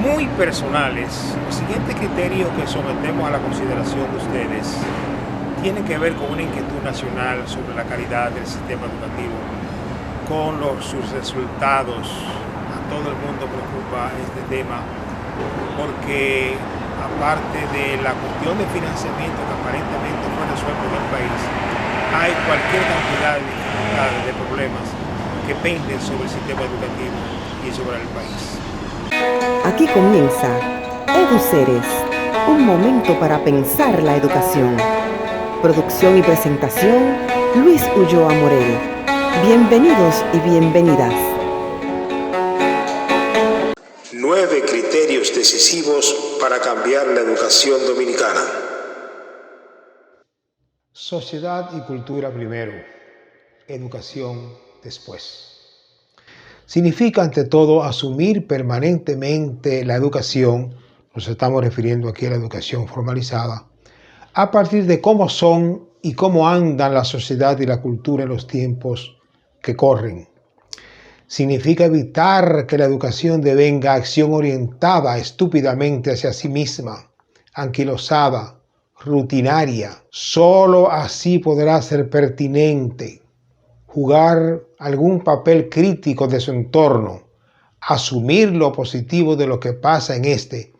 muy personales, los siguientes criterios que sometemos a la consideración de ustedes tienen que ver con una inquietud nacional sobre la calidad del sistema educativo, con sus resultados. A todo el mundo preocupa este tema porque aparte de la cuestión de financiamiento que aparentemente fue resuelto en el país, hay cualquier cantidad de dificultades, de problemas que penden sobre el sistema educativo y sobre el país. Aquí comienza EduCeres, un momento para pensar la educación. Producción y presentación, Luis Ulloa Morel. Bienvenidos y bienvenidas. 9 criterios decisivos para cambiar la educación dominicana. Sociedad y cultura primero, educación después. Significa ante todo asumir permanentemente la educación, nos estamos refiriendo aquí a la educación formalizada, a partir de cómo son y cómo andan la sociedad y la cultura en los tiempos que corren. Significa evitar que la educación devenga acción orientada estúpidamente hacia sí misma, anquilosada, rutinaria. Solo así podrá ser pertinente jugar algún papel crítico de su entorno, asumir lo positivo de lo que pasa en este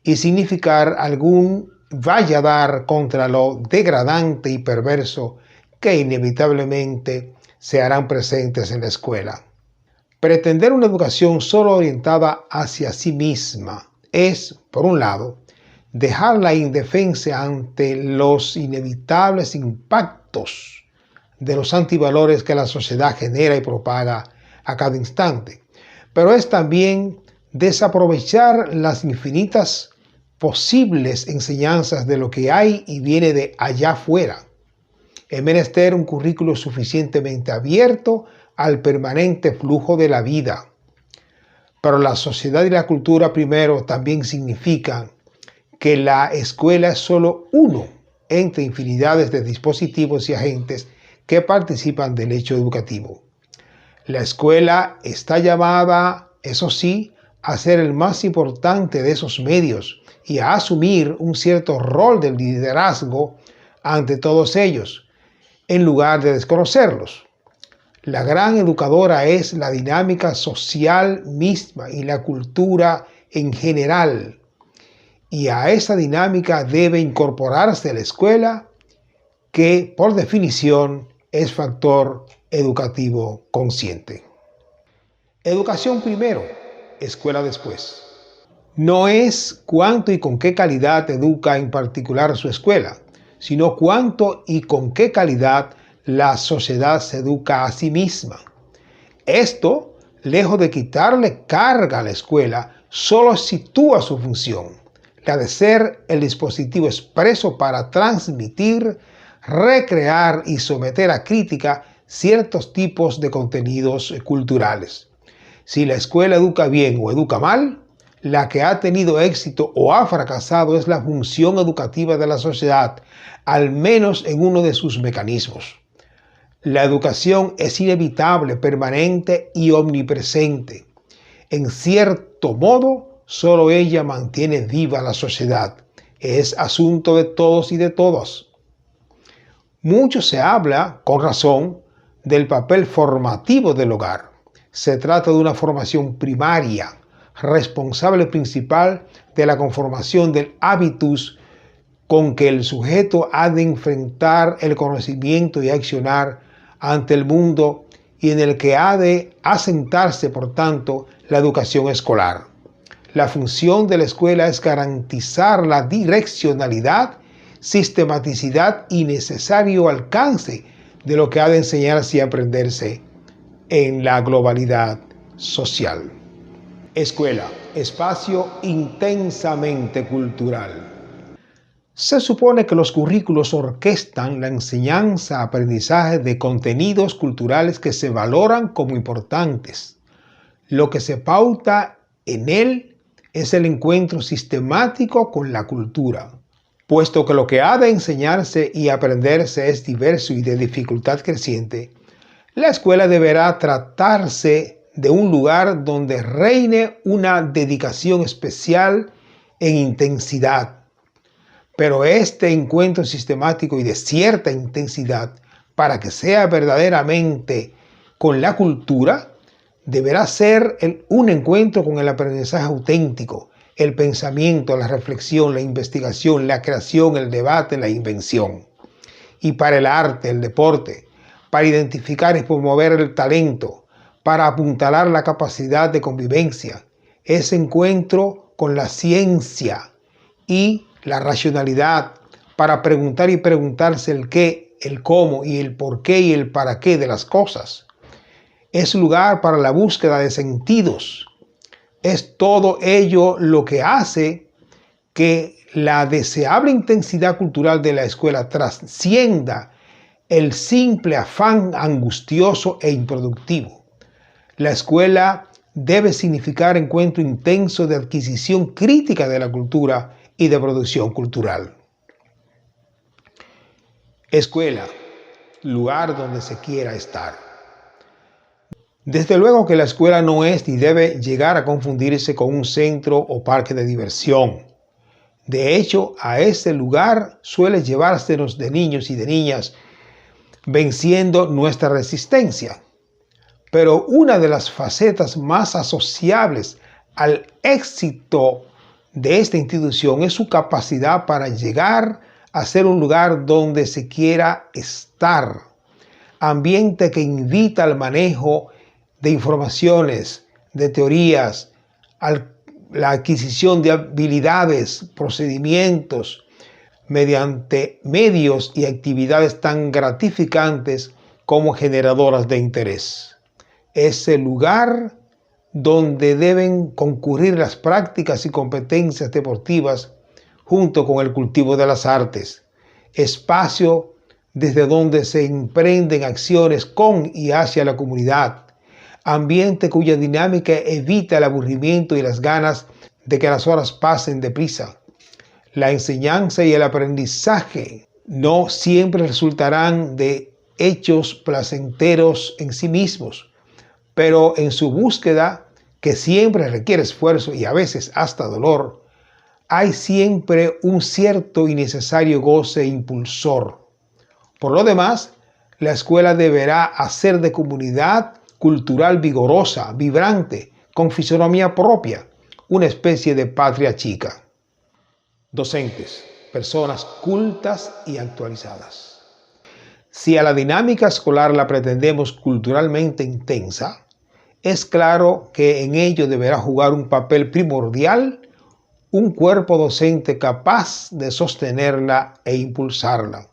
y significar algún valladar contra lo degradante y perverso que inevitablemente se harán presentes en la escuela. Pretender una educación solo orientada hacia sí misma es, por un lado, dejarla indefensa ante los inevitables impactos de los antivalores que la sociedad genera y propaga a cada instante. Pero es también desaprovechar las infinitas posibles enseñanzas de lo que hay y viene de allá afuera. Es menester un currículo suficientemente abierto al permanente flujo de la vida. Pero la sociedad y la cultura primero también significan que la escuela es solo uno entre infinidades de dispositivos y agentes que participan del hecho educativo. La escuela está llamada, eso sí, a ser el más importante de esos medios y a asumir un cierto rol de liderazgo ante todos ellos, en lugar de desconocerlos. La gran educadora es la dinámica social misma y la cultura en general, y a esa dinámica debe incorporarse la escuela, que por definición es factor educativo consciente. Educación primero, escuela después. No es cuánto y con qué calidad educa en particular su escuela, sino cuánto y con qué calidad la sociedad se educa a sí misma. Esto, lejos de quitarle carga a la escuela, solo sitúa su función, la de ser el dispositivo expreso para transmitir, recrear y someter a crítica ciertos tipos de contenidos culturales. Si la escuela educa bien o educa mal, la que ha tenido éxito o ha fracasado es la función educativa de la sociedad, al menos en uno de sus mecanismos. La educación es inevitable, permanente y omnipresente. En cierto modo, solo ella mantiene viva la sociedad. Es asunto de todos y de todas. Mucho se habla, con razón, del papel formativo del hogar. Se trata de una formación primaria, responsable principal de la conformación del hábitus con que el sujeto ha de enfrentar el conocimiento y accionar ante el mundo y en el que ha de asentarse, por tanto, la educación escolar. La función de la escuela es garantizar la direccionalidad, sistematicidad y necesario alcance de lo que ha de enseñarse y aprenderse en la globalidad social. Escuela, espacio intensamente cultural. Se supone que los currículos orquestan la enseñanza-aprendizaje de contenidos culturales que se valoran como importantes. Lo que se pauta en él es el encuentro sistemático con la cultura. Puesto que lo que ha de enseñarse y aprenderse es diverso y de dificultad creciente, la escuela deberá tratarse de un lugar donde reine una dedicación especial en intensidad. Pero este encuentro sistemático y de cierta intensidad, para que sea verdaderamente con la cultura, deberá ser un encuentro con el aprendizaje auténtico, el pensamiento, la reflexión, la investigación, la creación, el debate, la invención. Y para el arte, el deporte, para identificar y promover el talento, para apuntalar la capacidad de convivencia, ese encuentro con la ciencia y la racionalidad, para preguntar y preguntarse el qué, el cómo y el por qué y el para qué de las cosas. Es lugar para la búsqueda de sentidos. Es todo ello lo que hace que la deseable intensidad cultural de la escuela trascienda el simple afán angustioso e improductivo. La escuela debe significar encuentro intenso de adquisición crítica de la cultura y de producción cultural. Escuela, lugar donde se quiera estar. Desde luego que la escuela no es ni debe llegar a confundirse con un centro o parque de diversión. De hecho, a ese lugar suele llevársenos de niños y de niñas, venciendo nuestra resistencia. Pero una de las facetas más asociables al éxito de esta institución es su capacidad para llegar a ser un lugar donde se quiera estar. Ambiente que invita al manejo de informaciones, de teorías, a la adquisición de habilidades, procedimientos, mediante medios y actividades tan gratificantes como generadoras de interés. Es el lugar donde deben concurrir las prácticas y competencias deportivas junto con el cultivo de las artes, espacio desde donde se emprenden acciones con y hacia la comunidad, ambiente cuya dinámica evita el aburrimiento y las ganas de que las horas pasen deprisa. La enseñanza y el aprendizaje no siempre resultarán de hechos placenteros en sí mismos, pero en su búsqueda, que siempre requiere esfuerzo y a veces hasta dolor, hay siempre un cierto y necesario goce impulsor. Por lo demás, la escuela deberá hacer de comunidad cultural vigorosa, vibrante, con fisonomía propia, una especie de patria chica. Docentes, personas cultas y actualizadas. Si a la dinámica escolar la pretendemos culturalmente intensa, es claro que en ello deberá jugar un papel primordial un cuerpo docente capaz de sostenerla e impulsarla.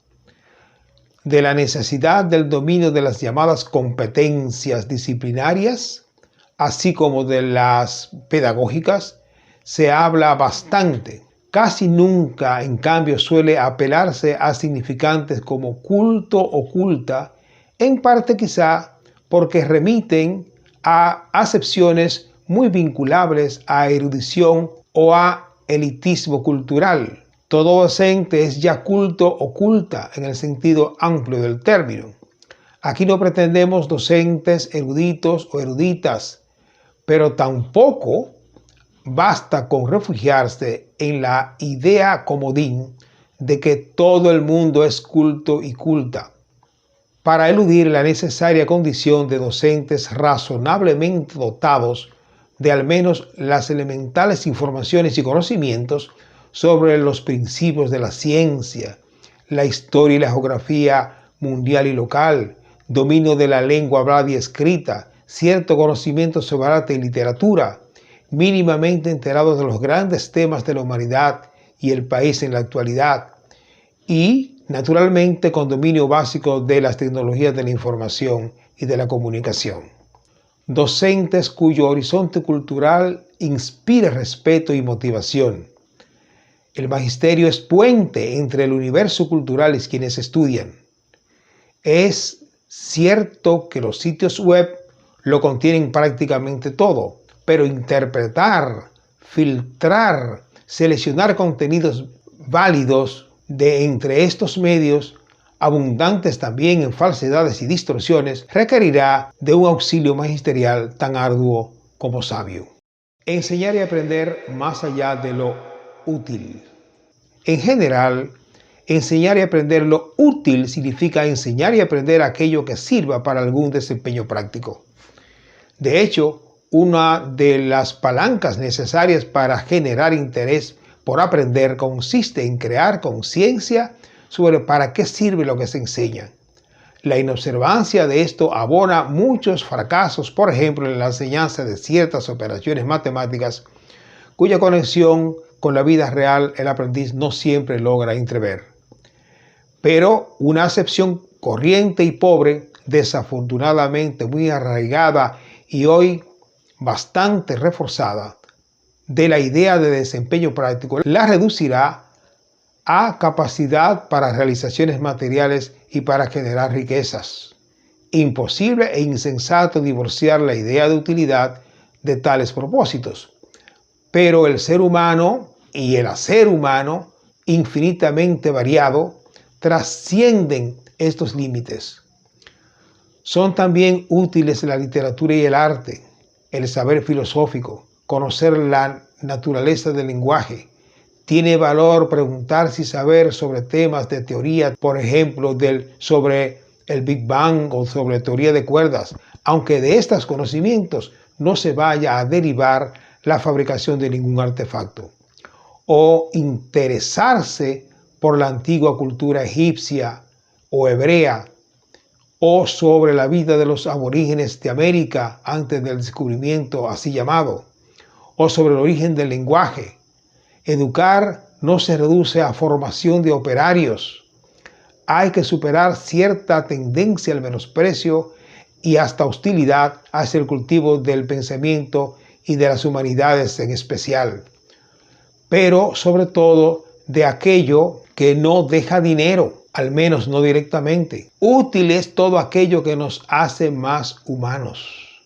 De la necesidad del dominio de las llamadas competencias disciplinarias, así como de las pedagógicas, se habla bastante. Casi nunca, en cambio, suele apelarse a significantes como culto o culta, en parte quizá porque remiten a acepciones muy vinculables a erudición o a elitismo cultural. Todo docente es ya culto o culta en el sentido amplio del término. Aquí no pretendemos docentes eruditos o eruditas, pero tampoco basta con refugiarse en la idea comodín de que todo el mundo es culto y culta, para eludir la necesaria condición de docentes razonablemente dotados de al menos las elementales informaciones y conocimientos sobre los principios de la ciencia, la historia y la geografía mundial y local, dominio de la lengua hablada y escrita, cierto conocimiento sobre arte y literatura, mínimamente enterados de los grandes temas de la humanidad y el país en la actualidad, y, naturalmente, con dominio básico de las tecnologías de la información y de la comunicación. Docentes cuyo horizonte cultural inspire respeto y motivación. El magisterio es puente entre el universo cultural y quienes estudian. Es cierto que los sitios web lo contienen prácticamente todo, pero interpretar, filtrar, seleccionar contenidos válidos de entre estos medios abundantes también en falsedades y distorsiones, requerirá de un auxilio magisterial tan arduo como sabio. Enseñar y aprender más allá de lo útil. En general, enseñar y aprender lo útil significa enseñar y aprender aquello que sirva para algún desempeño práctico. De hecho, una de las palancas necesarias para generar interés por aprender consiste en crear conciencia sobre para qué sirve lo que se enseña. La inobservancia de esto abona muchos fracasos, por ejemplo, en la enseñanza de ciertas operaciones matemáticas, cuya conexión con la vida real el aprendiz no siempre logra entrever. Pero una acepción corriente y pobre, desafortunadamente muy arraigada y hoy bastante reforzada, de la idea de desempeño práctico, la reducirá a capacidad para realizaciones materiales y para generar riquezas. Imposible e insensato divorciar la idea de utilidad de tales propósitos. Pero el ser humano y el hacer humano, infinitamente variado, trascienden estos límites. Son también útiles la literatura y el arte, el saber filosófico, conocer la naturaleza del lenguaje. Tiene valor preguntarse y saber sobre temas de teoría, por ejemplo, sobre el Big Bang o sobre teoría de cuerdas, aunque de estos conocimientos no se vaya a derivar la fabricación de ningún artefacto. O interesarse por la antigua cultura egipcia o hebrea, o sobre la vida de los aborígenes de América antes del descubrimiento así llamado, o sobre el origen del lenguaje. Educar no se reduce a formación de operarios. Hay que superar cierta tendencia al menosprecio y hasta hostilidad hacia el cultivo del pensamiento y de las humanidades en especial, pero sobre todo de aquello que no deja dinero, al menos no directamente. Útil es todo aquello que nos hace más humanos.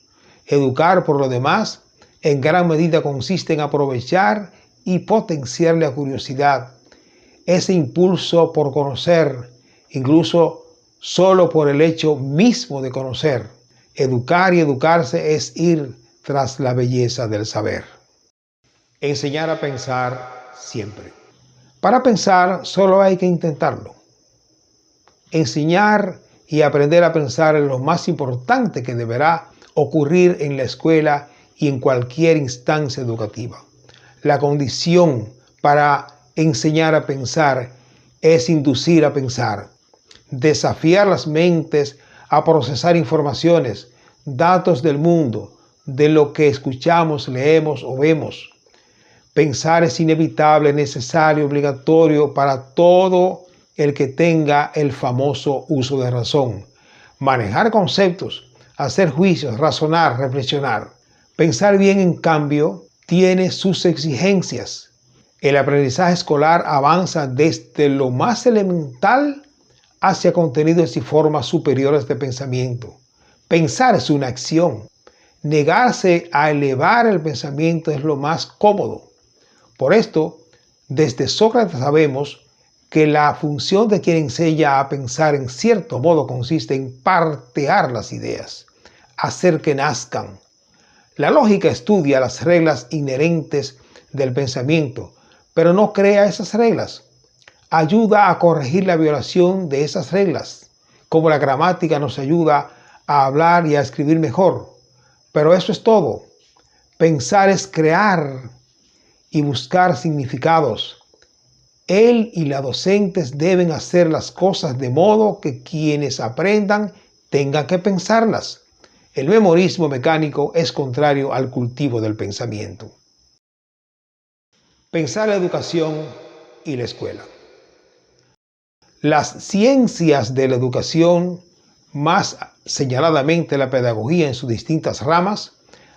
Educar, por lo demás, en gran medida consiste en aprovechar y potenciar la curiosidad, ese impulso por conocer, incluso solo por el hecho mismo de conocer. Educar y educarse es ir tras la belleza del saber. Enseñar a pensar siempre. Para pensar solo hay que intentarlo. Enseñar y aprender a pensar es lo más importante que deberá ocurrir en la escuela y en cualquier instancia educativa. La condición para enseñar a pensar es inducir a pensar, desafiar las mentes a procesar informaciones, datos del mundo, de lo que escuchamos, leemos o vemos. Pensar es inevitable, necesario, obligatorio para todo el que tenga el famoso uso de razón. Manejar conceptos, hacer juicios, razonar, reflexionar. Pensar bien, en cambio, tiene sus exigencias. El aprendizaje escolar avanza desde lo más elemental hacia contenidos y formas superiores de pensamiento. Pensar es una acción. Negarse a elevar el pensamiento es lo más cómodo. Por esto, desde Sócrates sabemos que la función de quien enseña a pensar en cierto modo consiste en partear las ideas, hacer que nazcan. La lógica estudia las reglas inherentes del pensamiento, pero no crea esas reglas. Ayuda a corregir la violación de esas reglas, como la gramática nos ayuda a hablar y a escribir mejor. Pero eso es todo. Pensar es crear y buscar significados. Él y las docentes deben hacer las cosas de modo que quienes aprendan tengan que pensarlas. El memorismo mecánico es contrario al cultivo del pensamiento. Pensar la educación y la escuela. Las ciencias de la educación, más señaladamente la pedagogía en sus distintas ramas,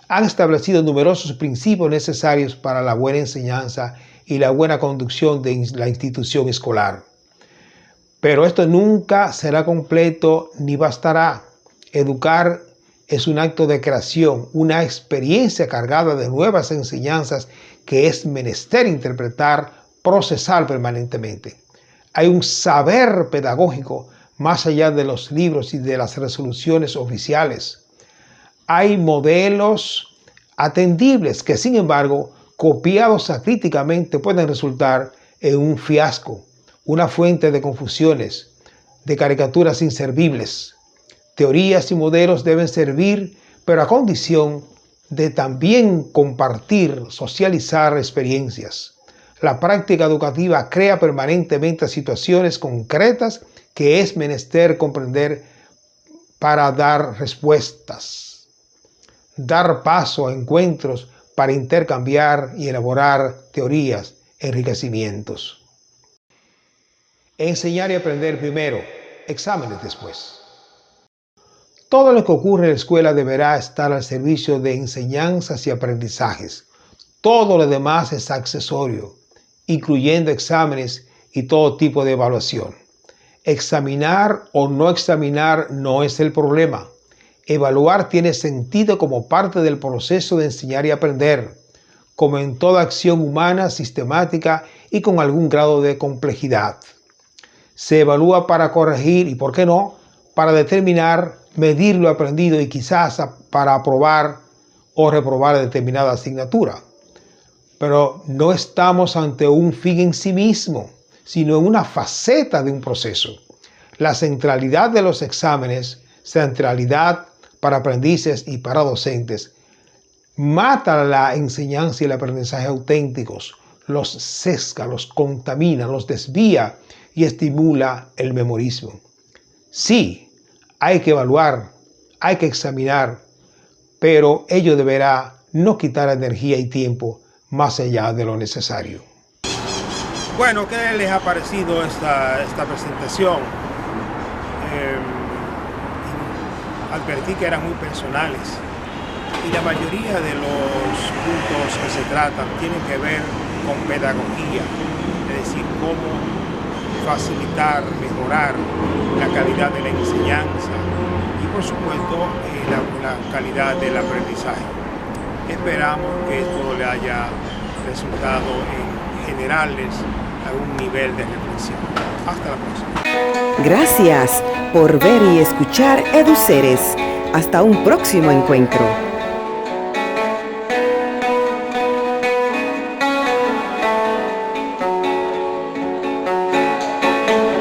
han establecido numerosos principios necesarios para la buena enseñanza y la buena conducción de la institución escolar. Pero esto nunca será completo ni bastará. Educar es un acto de creación, una experiencia cargada de nuevas enseñanzas que es menester interpretar, procesar permanentemente. Hay un saber pedagógico más allá de los libros y de las resoluciones oficiales. Hay modelos atendibles que, sin embargo, copiados acríticamente, pueden resultar en un fiasco, una fuente de confusiones, de caricaturas inservibles. Teorías y modelos deben servir, pero a condición de también compartir, socializar experiencias. La práctica educativa crea permanentemente situaciones concretas que es menester comprender para dar respuestas, dar paso a encuentros para intercambiar y elaborar teorías, enriquecimientos. Enseñar y aprender primero, exámenes después. Todo lo que ocurre en la escuela deberá estar al servicio de enseñanzas y aprendizajes. Todo lo demás es accesorio, incluyendo exámenes y todo tipo de evaluación. Examinar o no examinar no es el problema. Evaluar tiene sentido como parte del proceso de enseñar y aprender, como en toda acción humana sistemática y con algún grado de complejidad. Se evalúa para corregir y, ¿por qué no?, para determinar, medir lo aprendido y quizás para aprobar o reprobar determinada asignatura. Pero no estamos ante un fin en sí mismo, sino en una faceta de un proceso. La centralidad de los exámenes, centralidad para aprendices y para docentes, mata la enseñanza y el aprendizaje auténticos, los sesga, los contamina, los desvía y estimula el memorismo. Sí, hay que evaluar, hay que examinar, pero ello deberá no quitar energía y tiempo más allá de lo necesario. Bueno, ¿qué les ha parecido esta presentación? Advertí que eran muy personales y la mayoría de los puntos que se tratan tienen que ver con pedagogía, es decir, cómo facilitar, mejorar la calidad de la enseñanza y por supuesto la calidad del aprendizaje. Esperamos que esto le haya resultado en generarles algún nivel de reflexión. Hasta la próxima. Gracias por ver y escuchar EduCeres. Hasta un próximo encuentro.